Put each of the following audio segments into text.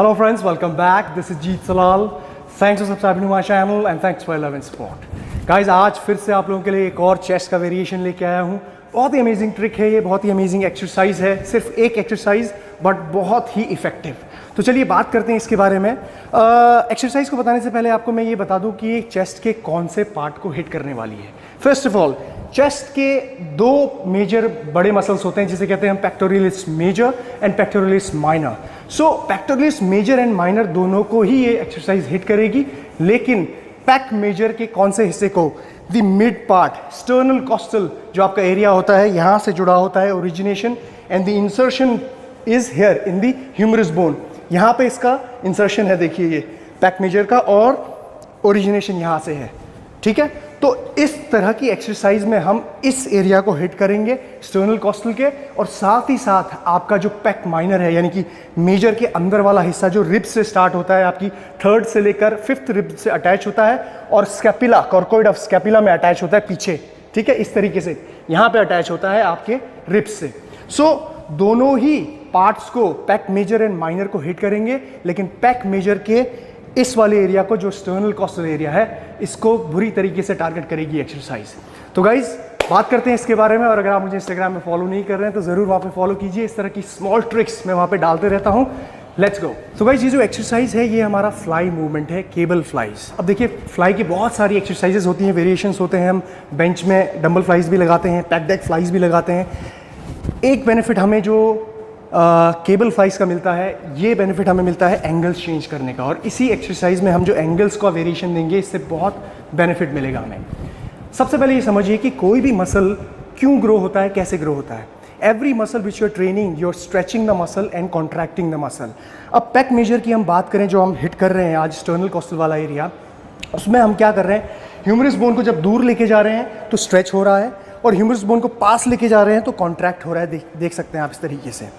Hello friends, welcome back. This is Jeet Salal. Thanks for subscribing to my channel and thanks for your love and support. Guys, आज फिर से आप लोगों के लिए एक और चेस्ट का वेरिएशन लेके आया हूँ. बहुत ही अमेजिंग ट्रिक है ये, बहुत ही अमेजिंग एक्सरसाइज है. सिर्फ एक एक्सरसाइज बट बहुत ही इफेक्टिव. तो चलिए बात करते हैं इसके बारे में. एक्सरसाइज को बताने से पहले आपको मैं ये बता दूं कि ये चेस्ट के कौन से पार्ट को हिट करने वाली है. फर्स्ट ऑफ ऑल, चेस्ट के दो मेजर बड़े मसल्स होते हैं जिसे कहते हैं हम pectoralis major and pectoralis minor. So pectoralis major and minor दोनों को ही ये एक्सरसाइज हिट करेगी, लेकिन पेक मेजर के कौन से हिस्से को, the mid part, sternal costal जो आपका एरिया होता है, यहाँ से जुड़ा होता है origination, and the insertion is here in the humerus bone. यहाँ पे इसका इंसर्शन है, देखिए ये पेक मेजर का, और ओरिजिनेशन यहाँ से है. ठीक है, तो इस तरह की एक्सरसाइज में हम इस एरिया को हिट करेंगे स्टर्नल कॉस्टल के, और साथ ही साथ आपका जो पेक माइनर है यानी कि मेजर के अंदर वाला हिस्सा जो रिब से स्टार्ट होता है, आपकी थर्ड से लेकर फिफ्थ रिब से अटैच होता है, और स्कैपुला, कॉर्कोइड ऑफ स्कैपुला में अटैच होता है पीछे. ठीक है, इस तरीके से यहाँ पे अटैच होता है आपके रिब्स से. सो दोनों ही पार्ट्स को, पेक मेजर एंड माइनर को हिट करेंगे, लेकिन पेक मेजर के इस वाले एरिया को जो स्टर्नल कॉस्टल एरिया है, इसको बुरी तरीके से टारगेट करेगी एक्सरसाइज. तो गाइज बात करते हैं इसके बारे में. और अगर आप मुझे इंस्टाग्राम में फॉलो नहीं कर रहे हैं तो ज़रूर वहाँ पे फॉलो कीजिए. इस तरह की स्मॉल ट्रिक्स मैं वहाँ पे डालते रहता हूँ. Let's go. तो गाइज ये जो एक्सरसाइज है ये हमारा फ्लाई मूवमेंट है, केबल फ्लाइज. अब देखिए, फ्लाई की बहुत सारी एक्सरसाइजेज होती हैं, वेरिएशंस होते हैं. हम बेंच में डंबल फ्लाइज भी लगाते हैं, पैक डेक फ्लाइज भी लगाते हैं. एक बेनिफिट हमें जो केबल फ्लाइज का मिलता है, ये बेनिफिट हमें मिलता है एंगल्स चेंज करने का, और इसी एक्सरसाइज में हम जो एंगल्स का वेरिएशन देंगे इससे बहुत बेनिफिट मिलेगा हमें. सबसे पहले ये समझिए कि कोई भी मसल क्यों ग्रो होता है, कैसे ग्रो होता है. Every muscle which you are training, you are stretching the muscle and contracting the muscle. अब पेक मेजर की हम बात करें, जो हम हिट कर रहे हैं आज स्टर्नल कॉस्टल वाला एरिया, उसमें हम क्या कर रहे हैं, ह्यूमरस बोन को जब दूर लेके जा रहे हैं तो स्ट्रेच हो रहा है, और ह्यूमरस बोन को पास लेके जा रहे हैं तो कॉन्ट्रैक्ट हो रहा है. देख सकते हैं आप इस तरीके से.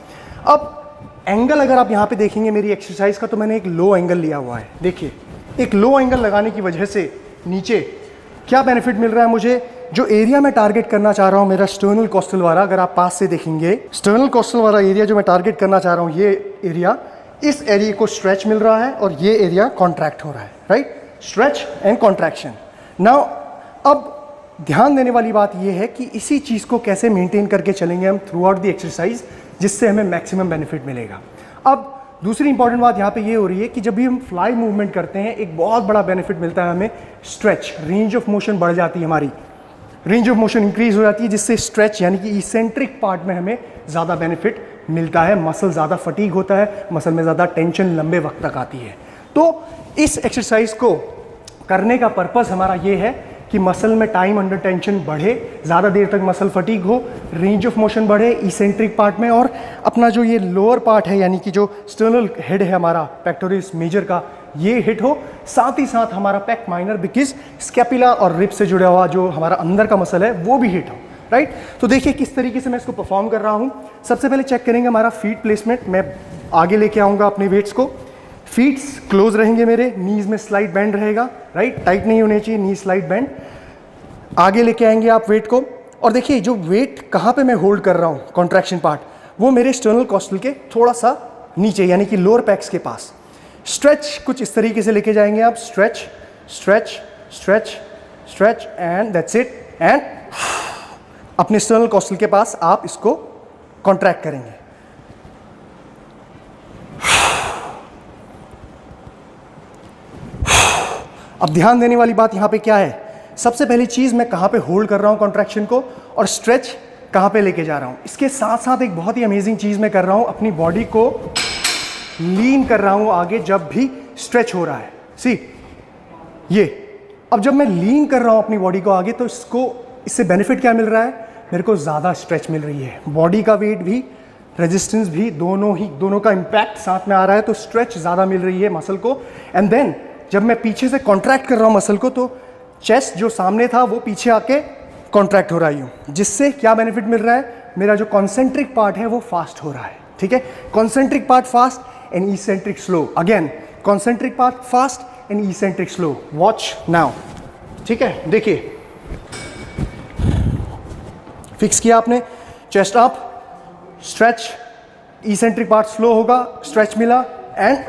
अब एंगल अगर आप यहाँ पे देखेंगे मेरी एक्सरसाइज का, तो मैंने एक लो एंगल लिया हुआ है. देखिए, एक लो एंगल लगाने की वजह से नीचे क्या बेनिफिट मिल रहा है मुझे. जो एरिया मैं टारगेट करना चाह रहा हूँ, मेरा स्टर्नल कॉस्टल वाला, अगर आप पास से देखेंगे, स्टर्नल कॉस्टल वाला एरिया जो मैं टारगेट करना चाह रहा हूँ, ये एरिया, इस एरिया को स्ट्रेच मिल रहा है और ये एरिया कॉन्ट्रैक्ट हो रहा है. Right, stretch and contraction. Now अब ध्यान देने वाली बात यह है कि इसी चीज़ को कैसे मेंटेन करके चलेंगे हम थ्रू आउट द एक्सरसाइज, जिससे हमें मैक्सिमम बेनिफिट मिलेगा. अब दूसरी इंपॉर्टेंट बात यहाँ पे ये हो रही है कि जब भी हम फ्लाई मूवमेंट करते हैं, एक बहुत बड़ा बेनिफिट मिलता है हमें, स्ट्रेच, रेंज ऑफ मोशन बढ़ जाती है, हमारी रेंज ऑफ मोशन इंक्रीज हो जाती है, जिससे स्ट्रेच यानी कि इसेंट्रिक पार्ट में हमें ज़्यादा बेनिफिट मिलता है. मसल ज़्यादा फटीग होता है, मसल में ज़्यादा टेंशन लंबे वक्त तक आती है. तो इस एक्सरसाइज को करने का पर्पज़ हमारा ये है कि मसल में टाइम अंडर टेंशन बढ़े, ज़्यादा देर तक मसल फटीग हो, रेंज ऑफ मोशन बढ़े इसेंट्रिक पार्ट में, और अपना जो ये लोअर पार्ट है यानी कि जो स्टर्नल हेड है हमारा पेक्टोरियस मेजर का, ये हिट हो. साथ ही साथ हमारा पेक माइनर, बिकॉज स्कैपुला और रिब से जुड़ा हुआ जो हमारा अंदर का मसल है, वो भी हिट हो. राइट, तो देखिए किस तरीके से मैं इसको परफॉर्म कर रहा हूँ. सबसे पहले चेक करेंगे हमारा फीट प्लेसमेंट. मैं आगे लेके आऊँगा अपने वेट्स को, फीट्स क्लोज रहेंगे मेरे, नीज में स्लाइड बैंड रहेगा. राइट, टाइट नहीं होने चाहिए, नी स्लाइड बैंड. आगे लेके आएंगे आप वेट को, और देखिए जो वेट कहाँ पे मैं होल्ड कर रहा हूँ, कॉन्ट्रैक्शन पार्ट, वो मेरे स्टर्नल कॉस्टल के थोड़ा सा नीचे यानी कि लोअर पैक्स के पास. स्ट्रेच कुछ इस तरीके से लेके जाएंगे आप, stretch stretch stretch stretch and that's it. And अपने स्टर्नल कॉस्टल के पास आप इसको कॉन्ट्रैक्ट करेंगे. अब ध्यान देने वाली बात यहाँ पे क्या है, सबसे पहली चीज़ मैं कहाँ पे होल्ड कर रहा हूँ कॉन्ट्रैक्शन को, और स्ट्रेच कहाँ पे लेके जा रहा हूँ. इसके साथ साथ एक बहुत ही अमेजिंग चीज़ मैं कर रहा हूँ, अपनी बॉडी को लीन कर रहा हूँ आगे जब भी स्ट्रेच हो रहा है. सी ये, अब जब मैं लीन कर रहा हूँ अपनी बॉडी को आगे, तो इससे बेनिफिट क्या मिल रहा है, मेरे को ज़्यादा स्ट्रेच मिल रही है. बॉडी का वेट भी, रेजिस्टेंस भी, दोनों का इम्पैक्ट साथ में आ रहा है, तो स्ट्रेच ज़्यादा मिल रही है मसल को. एंड देन जब मैं पीछे से कॉन्ट्रैक्ट कर रहा हूँ मसल को, तो चेस्ट जो सामने था वो पीछे आके कॉन्ट्रैक्ट हो रहा है, जिससे क्या बेनिफिट मिल रहा है, मेरा जो कॉन्सेंट्रिक पार्ट है वो फास्ट हो रहा है. ठीक है, concentric part fast and eccentric slow. Again concentric part fast and eccentric slow. Watch now. ठीक है, देखिए फिक्स किया आपने, chest up, stretch, eccentric part slow होगा, स्ट्रेच मिला, and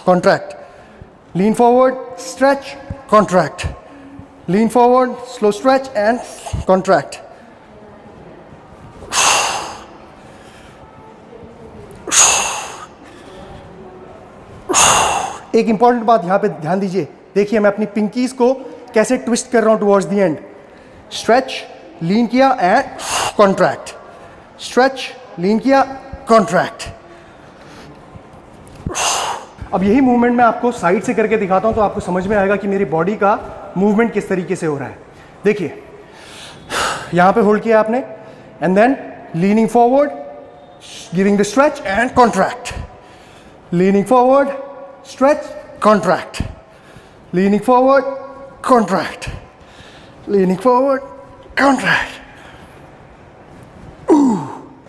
contract. Lean forward, stretch, contract. Lean forward, slow stretch and contract. एक important बात यहाँ पे ध्यान दीजिए, देखिए मैं अपनी पिंकीज को कैसे ट्विस्ट कर रहा हूँ टुवर्ड्स द एंड. स्ट्रेच, लीन किया एंड कॉन्ट्रैक्ट. स्ट्रेच, लीन किया, कॉन्ट्रैक्ट. अब यही मूवमेंट मैं आपको साइड से करके दिखाता हूँ तो आपको समझ में आएगा कि मेरी बॉडी का मूवमेंट किस तरीके से हो रहा है. देखिए यहाँ पे होल्ड किया आपने and then leaning forward, giving the stretch and contract. Leaning forward, stretch, contract. Leaning forward, contract. Leaning forward, contract.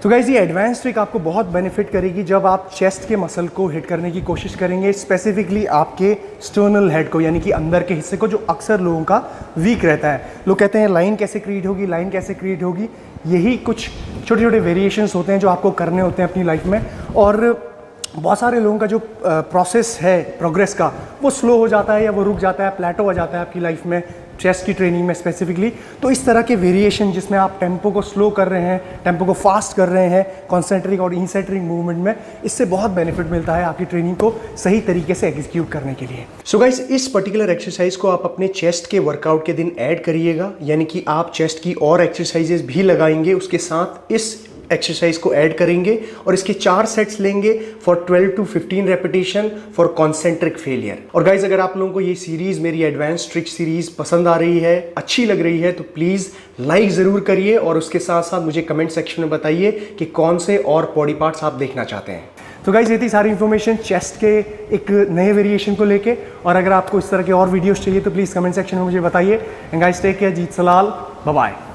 तो गाइस ये एडवांस ट्रिक आपको बहुत बेनिफिट करेगी जब आप चेस्ट के मसल को हिट करने की कोशिश करेंगे, स्पेसिफिकली आपके स्टर्नल हेड को, यानी कि अंदर के हिस्से को, जो अक्सर लोगों का वीक रहता है. लोग कहते हैं लाइन कैसे क्रिएट होगी, लाइन कैसे क्रिएट होगी. यही कुछ छोटे छोटे वेरिएशंस होते हैं जो आपको करने होते हैं अपनी लाइफ में. और बहुत सारे लोगों का जो प्रोसेस है प्रोग्रेस का, वो स्लो हो जाता है या वो रुक जाता है, प्लेटो आ जाता है आपकी लाइफ में, चेस्ट की ट्रेनिंग में स्पेसिफिकली. तो इस तरह के वेरिएशन जिसमें आप टेम्पो को स्लो कर रहे हैं, टेम्पो को फास्ट कर रहे हैं, कॉन्सेंट्रिक और इंसेंट्रिक मूवमेंट में, इससे बहुत बेनिफिट मिलता है आपकी ट्रेनिंग को सही तरीके से एग्जीक्यूट करने के लिए. सो गाइस इस पर्टिकुलर एक्सरसाइज को आप अपने चेस्ट के वर्कआउट के दिन ऐड करिएगा, यानी कि आप चेस्ट की और एक्सरसाइजेस भी लगाएंगे, उसके साथ इस एक्सरसाइज को ऐड करेंगे और इसके 4 सेट्स लेंगे for 12 to 15 repetition for concentric failure. और गाइज अगर आप लोगों को ये सीरीज, मेरी एडवांस ट्रिक सीरीज पसंद आ रही है, अच्छी लग रही है, तो प्लीज लाइक जरूर करिए और उसके साथ साथ मुझे कमेंट सेक्शन में बताइए कि कौन से और बॉडी पार्ट्स आप देखना चाहते हैं. तो गाइज ये थी सारी इन्फॉर्मेशन चेस्ट के एक नए वेरिएशन को लेके. और अगर आपको इस तरह के और वीडियोस चाहिए तो प्लीज कमेंट सेक्शन में मुझे बताइए. एंड गाइज टेक केयर, जीत सलाल, बाय बाय.